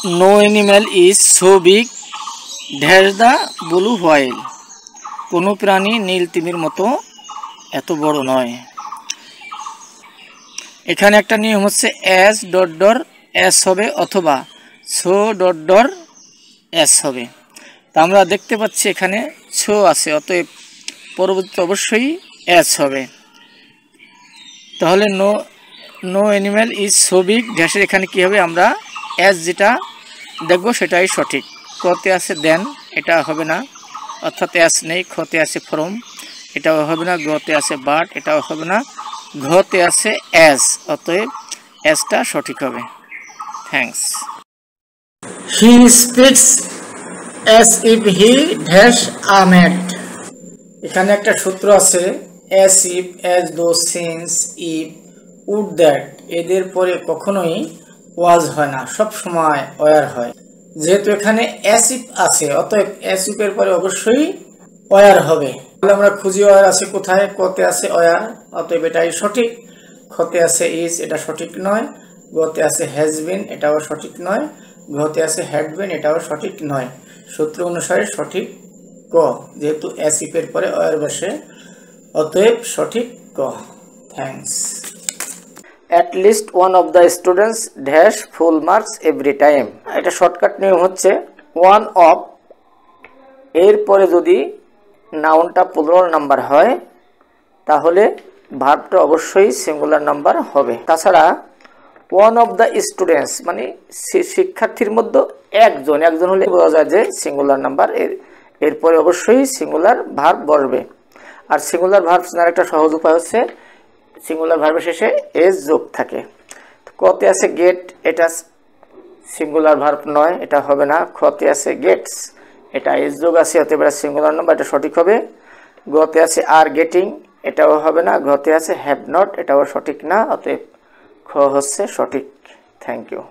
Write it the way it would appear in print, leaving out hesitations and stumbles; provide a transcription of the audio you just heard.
No animal is so big dash the blue whale. কোনো প্রাণী নীল তিমির মতো এত বড় নয়। এখানে একটা নিয়ম হচ্ছে এস ডট ডর এস হবে অথবা সো ডট ডর এস হবে। তা আমরা দেখতে পাচ্ছি এখানে ছো আছে, অতএব পরবর্তী অবশ্যই এস হবে। তাহলে no no animal is so big ড্যাশের এখানে কী হবে, আমরা এস যেটা দেখব সেটাই সঠিক। কতে আছে দেন, এটা হবে না, অর্থাৎ এস নেই। খতে আছে ফ্রম, এটাও হবে না। গতে আছে বাট, এটাও হবে না। ঘতে আছে এস, অতএব এসটা সঠিক হবে। Thanks. He speaks as if he dash a mat. এখানে একটা সূত্র আছে, as if, as though, since, if, would, that, এদের পরে কখনোই ওয়াজ হয় না, সব সময় ওয়ার হয়। যেহেতু এখানে অ্যাজ ইফ আছে, অতএব অ্যাজ ইফের পরে অবশ্যই ওয়ার হবে। তাহলে আমরা খুঁজি ওয়ার আছে কোথায়, কতে আছে ওয়ার, অতএব এটাই সঠিক। খতে আছে ইজ, এটা সঠিক নয়। গতে আছে হ্যাজ বিন, এটাও সঠিক নয়। ঘতে আছে হ্যাড বিন, এটাও সঠিক নয়। সূত্র অনুসারে সঠিক ক, যেহেতু অ্যাজ ইফের পরে ওয়ার বসে, অতএব সঠিক ক। Thanks. At least one of the students dash full marks every time. এটা শর্টকাট নিয়ম হচ্ছে ওয়ান অফ এর পরে যদি নাউনটা প্লুরাল নাম্বার হয় তাহলে ভার্বটা অবশ্যই সিঙ্গুলার নাম্বার হবে। তাছাড়া ওয়ান অফ দ্য স্টুডেন্টস মানে শিক্ষার্থীর মধ্যে একজন হলে বোঝা যায় যে সিঙ্গুলার নাম্বার। এরপরে অবশ্যই সিঙ্গুলার ভার্ব বসবে। আর সিঙ্গুলার ভার্ব চেনার একটা সহজ উপায় হচ্ছে সিঙ্গুলার ভার্বের শেষে এস যোগ থাকে। কতে আছে গেট, এটা সিঙ্গুলার ভার্ব নয়, এটা হবে না। খতে আছে গেটস, এটা এস যোগ আছে, অতএব এটা সিঙ্গুলার নাম্বার, এটা সঠিক হবে। গতে আছে আর গেটিং, এটাও হবে না। ঘতে আছে হ্যাভ নট, এটাও সঠিক না, অতএব খ হচ্ছে সঠিক। Thank you.